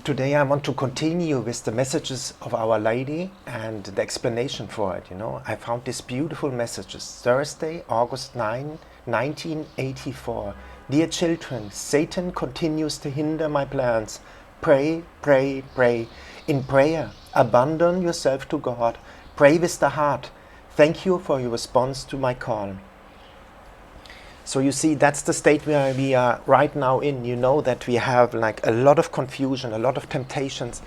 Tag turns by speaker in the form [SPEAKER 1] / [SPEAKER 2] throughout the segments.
[SPEAKER 1] today I want to continue with the messages of Our Lady and the explanation for it. I found these beautiful messages. Thursday, August 9, 1984. Dear children, Satan continues to hinder my plans. Pray, pray, pray. In prayer, abandon yourself to God. Pray with the heart. Thank you for your response to my call. So you see, that's the state where we are right now in. You know that we have like a lot of confusion, a lot of temptations.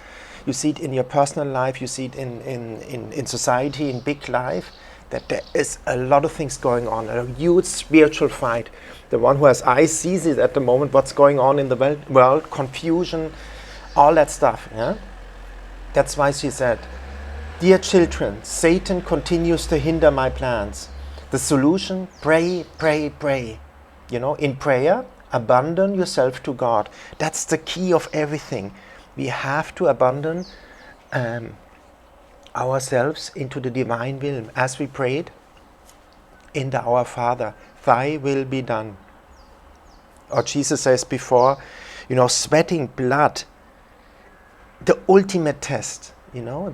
[SPEAKER 1] You see it in your personal life, you see it in society, in big life, that there is a lot of things going on, a huge spiritual fight. The one who has eyes sees it at the moment, what's going on in the world, confusion, all that stuff. Yeah? That's why she said, dear children, Satan continues to hinder my plans. The solution, pray, pray, pray. In prayer, abandon yourself to God. That's the key of everything. We have to abandon ourselves into the divine will. As we prayed in the Our Father, thy will be done. Or Jesus says before, sweating blood, the ultimate test,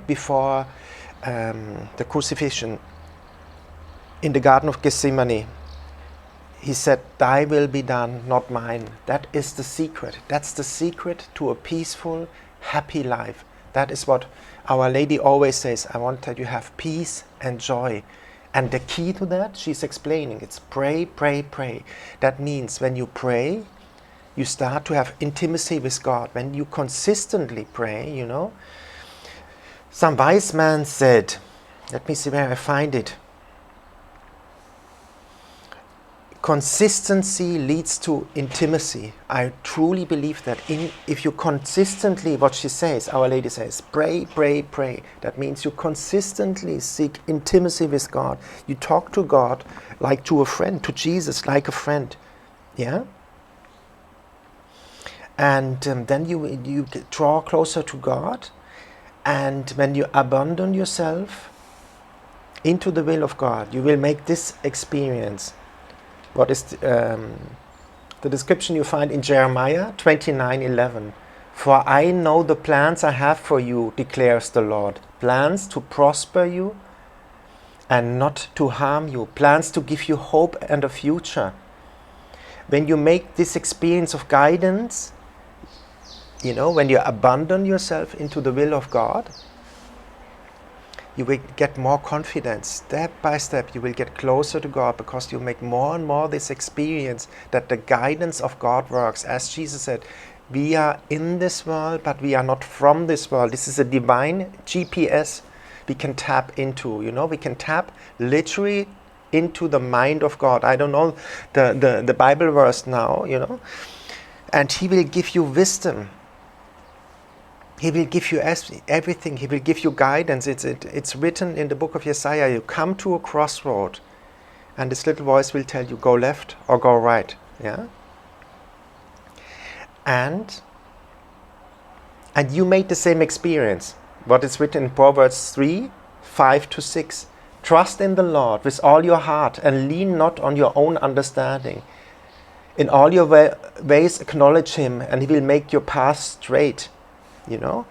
[SPEAKER 1] before the crucifixion. In the Garden of Gethsemane, he said, thy will be done, not mine. That is the secret. That's the secret to a peaceful, happy life. That is what Our Lady always says. I want that you have peace and joy. And the key to that, she's explaining, it's pray, pray, pray. That means when you pray, you start to have intimacy with God. When you consistently pray, Some wise man said, let me see where I find it. Consistency leads to intimacy. I truly believe that if you consistently, what she says, Our Lady says, pray, pray, pray. That means you consistently seek intimacy with God. You talk to God like to a friend, to Jesus like a friend. Yeah? And then you draw closer to God. And when you abandon yourself into the will of God, you will make this experience. What is the description you find in Jeremiah 29:11? For I know the plans I have for you, declares the Lord. Plans to prosper you and not to harm you. Plans to give you hope and a future. When you make this experience of guidance, when you abandon yourself into the will of God, you will get more confidence. Step by step, you will get closer to God because you make more and more this experience that the guidance of God works. As Jesus said, we are in this world, but we are not from this world. This is a divine GPS we can tap into. We can tap literally into the mind of God. I don't know the Bible verse now, and He will give you wisdom. He will give you everything. He will give you guidance. It's written in the book of Isaiah. You come to a crossroad, and this little voice will tell you, go left or go right. Yeah. And you made the same experience. What is written in Proverbs 3:5-6. Trust in the Lord with all your heart and lean not on your own understanding. In all your ways acknowledge Him, and He will make your path straight. You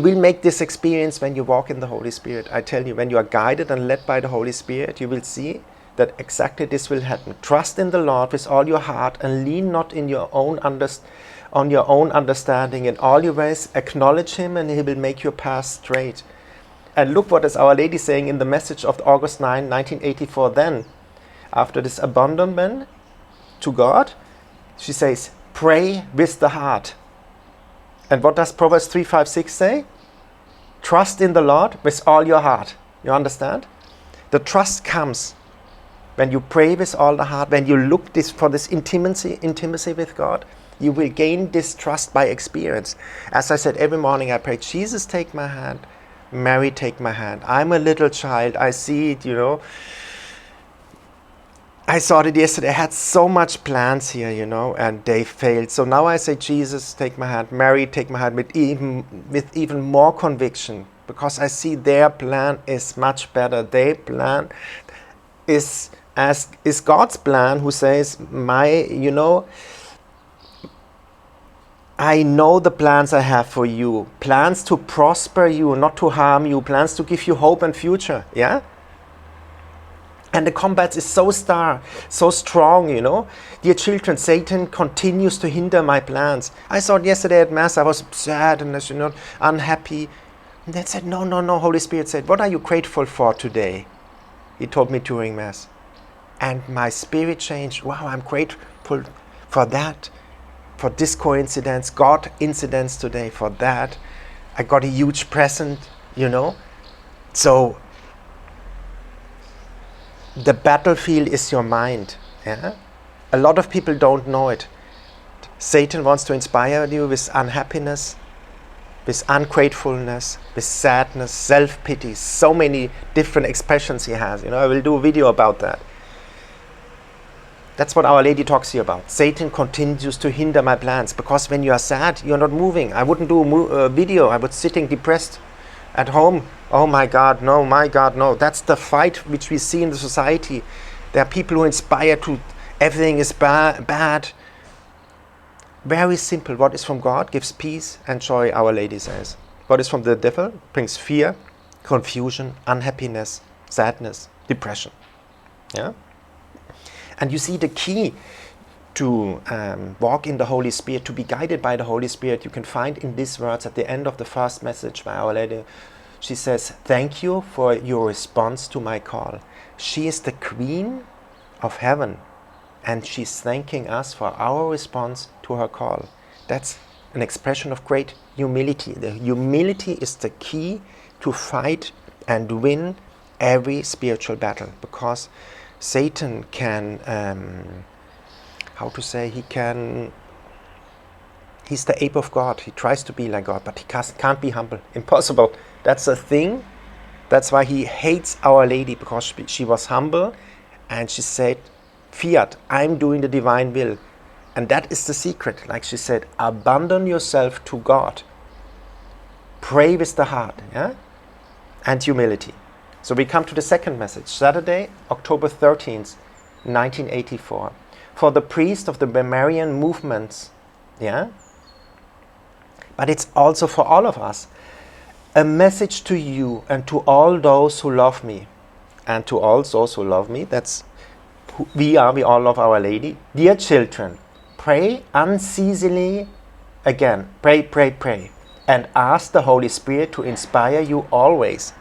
[SPEAKER 1] will make this experience when you walk in the Holy Spirit. I tell you, when you are guided and led by the Holy Spirit, you will see that exactly this will happen. Trust in the Lord with all your heart and lean not in your own on your own understanding. In all your ways acknowledge Him, and He will make your path straight. And look what is Our Lady saying in the message of August 9, 1984 then. After this abandonment to God, she says, pray with the heart. And what does Proverbs 3:5-6 say? Trust in the Lord with all your heart. You understand? The trust comes when you pray with all the heart, when you look for this intimacy with God. You will gain this trust by experience. As I said, every morning I pray, Jesus, take my hand. Mary, take my hand. I'm a little child. I see it, I saw it yesterday. I had so much plans here, and they failed. So now I say, Jesus, take my hand. Mary, take my hand with even more conviction, because I see their plan is much better. Their plan is God's plan, who says, I know the plans I have for you. Plans to prosper you, not to harm you. Plans to give you hope and future. Yeah? And the combat is so strong, you know. Dear children, Satan continues to hinder my plans. I thought yesterday at Mass I was sad and, you know, unhappy. And then said, no, Holy Spirit said, what are you grateful for today? He told me during Mass. And my spirit changed. Wow, I'm grateful for that. For this coincidence, God incidents today, for that. I got a huge present, you know. So, the battlefield is your mind. Yeah? A lot of people don't know it. Satan wants to inspire you with unhappiness, with ungratefulness, with sadness, self-pity. So many different expressions he has. You know, I will do a video about that. That's what Our Lady talks here about. Satan continues to hinder my plans, because when you are sad, you're not moving. I wouldn't do a video. I was sitting depressed at home. Oh my God, no. That's the fight which we see in the society. There are people who inspire to everything is bad. Very simple. What is from God gives peace and joy, Our Lady says. What is from the devil brings fear, confusion, unhappiness, sadness, depression. Yeah? And you see the key to walk in the Holy Spirit, to be guided by the Holy Spirit, you can find in these words at the end of the first message by Our Lady. She says, thank you for your response to my call. She is the Queen of Heaven, and she's thanking us for our response to her call. That's an expression of great humility. The humility is the key to fight and win every spiritual battle, because Satan can, he's the ape of God. He tries to be like God, but he can't be humble. Impossible. That's a thing. That's why he hates Our Lady, because she was humble and she said, Fiat, I'm doing the divine will. And that is the secret. Like she said, abandon yourself to God. Pray with the heart, yeah? And humility. So we come to the second message, Saturday, October 13th, 1984. For the priest of the Marian movements, yeah? But it's also for all of us. A message to you and to all those who love me. And to all those who love me, that's who we all love Our Lady. Dear children, pray unceasingly again. Pray. And ask the Holy Spirit to inspire you always.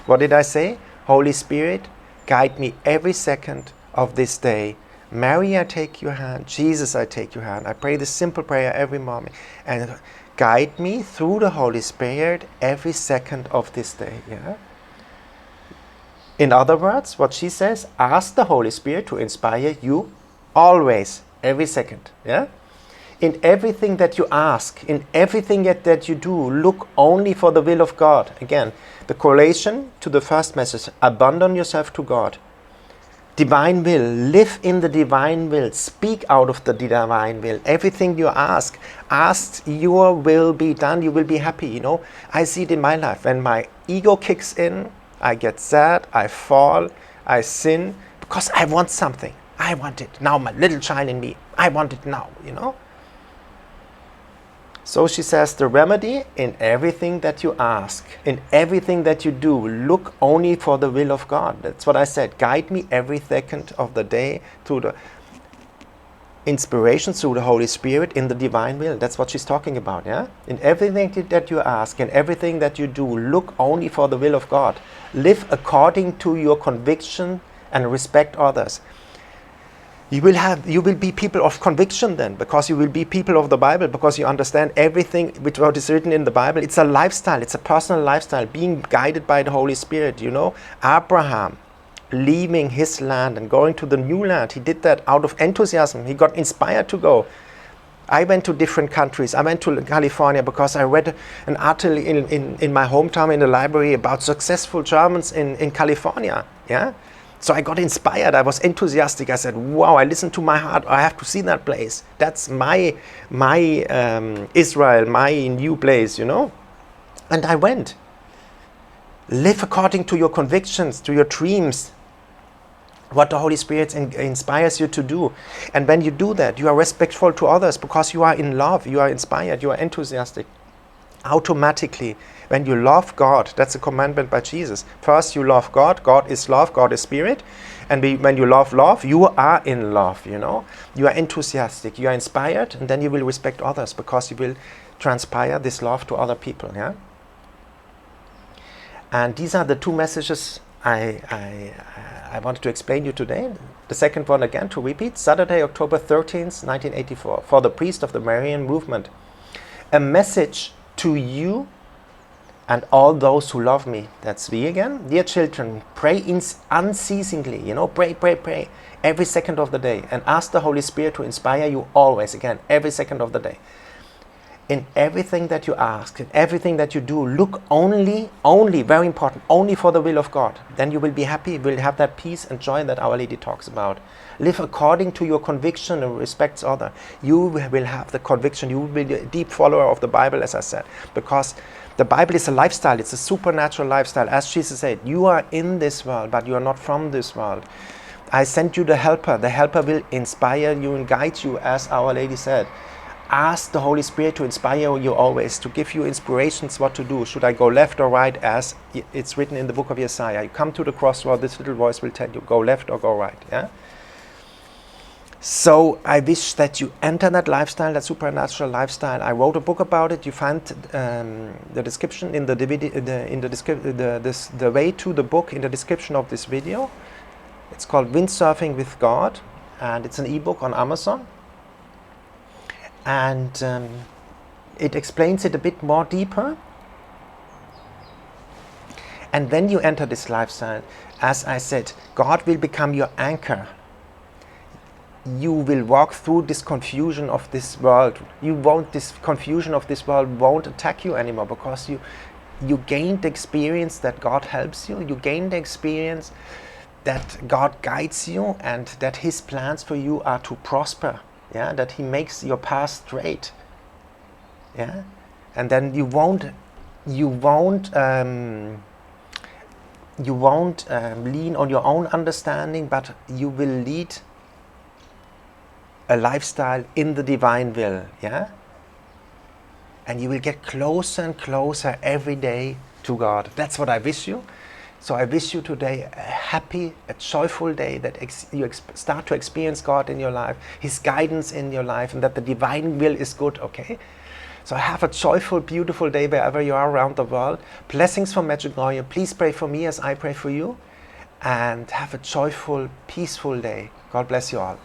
[SPEAKER 1] What did I say? Holy Spirit, guide me every second of this day. Mary, I take your hand. Jesus, I take your hand. I pray this simple prayer every morning. And guide me through the Holy Spirit every second of this day. Yeah? In other words, what she says, ask the Holy Spirit to inspire you always, every second. Yeah? In everything that you ask, in everything that you do, look only for the will of God. Again, the correlation to the first message, abandon yourself to God. Divine will, live in the divine will, speak out of the divine will. Everything you ask your will be done, you will be happy, you know. I see it in my life. When my ego kicks in, I get sad, I fall, I sin, because I want something. I want it now, my little child in me. I want it now, you know. So she says, the remedy in everything that you ask, in everything that you do, look only for the will of God. That's what I said. Guide me every second of the day through the inspiration, through the Holy Spirit in the divine will. That's what she's talking about, yeah? In everything that you ask, in everything that you do, look only for the will of God. Live according to your conviction and respect others. You will be people of conviction then, because you will be people of the Bible, because you understand everything which what is written in the Bible. It's a lifestyle, it's a personal lifestyle, being guided by the Holy Spirit, you know. Abraham, leaving his land and going to the new land, he did that out of enthusiasm. He got inspired to go. I went to different countries. I went to California because I read an article in my hometown in the library about successful Germans in California, yeah. So I got inspired, I was enthusiastic, I said, wow, I listened to my heart, I have to see that place. That's my Israel, my new place, you know. And I went. Live according to your convictions, to your dreams. what the Holy Spirit inspires you to do. And when you do that, you are respectful to others because you are in love, you are inspired, you are enthusiastic. Automatically, when you love God, that's a commandment by Jesus. First, you love God. God is love. God is spirit. And when you love, you are in love, you know. You are enthusiastic. You are inspired. And then you will respect others because you will transpire this love to other people, yeah. And these are the two messages I wanted to explain you today. The second one again, to repeat, Saturday, October 13th, 1984, for the priest of the Marian Movement. A message to you and all those who love me. That's we again. Dear children, pray unceasingly, you know, pray every second of the day, and ask the Holy Spirit to inspire you always, again, every second of the day. In everything that you ask, in everything that you do, look only, very important, only for the will of God. Then you will be happy, you will have that peace and joy that Our Lady talks about. Live according to your conviction and respects others. You will have the conviction, you will be a deep follower of the Bible, as I said, because the Bible is a lifestyle, it's a supernatural lifestyle. As Jesus said, you are in this world, but you are not from this world. I sent you the helper will inspire you and guide you, as Our Lady said. Ask the Holy Spirit to inspire you always, to give you inspirations what to do. Should I go left or right, as it's written in the book of Isaiah. You come to the crossroad, this little voice will tell you, go left or go right. Yeah. So I wish that you enter that lifestyle, that supernatural lifestyle. I wrote a book about it. You find the description in the way to the book in the description of this video. It's called Windsurfing with God, and it's an ebook on Amazon. And it explains it a bit more deeper. And when you enter this lifestyle, as I said, God will become your anchor. You will walk through this confusion of this world. This confusion of this world won't attack you anymore, because you gain the experience that God helps you. You gain the experience that God guides you, and that His plans for you are to prosper. Yeah, that He makes your path straight. Yeah, and then you won't lean on your own understanding, but you will lead a lifestyle in the divine will. Yeah, and you will get closer and closer every day to God. That's what I wish you. So I wish you today a happy, a joyful day, that you start to experience God in your life, His guidance in your life, and that the divine will is good, okay? So have a joyful, beautiful day wherever you are around the world. Blessings from Medjugorje. Please pray for me as I pray for you. And have a joyful, peaceful day. God bless you all.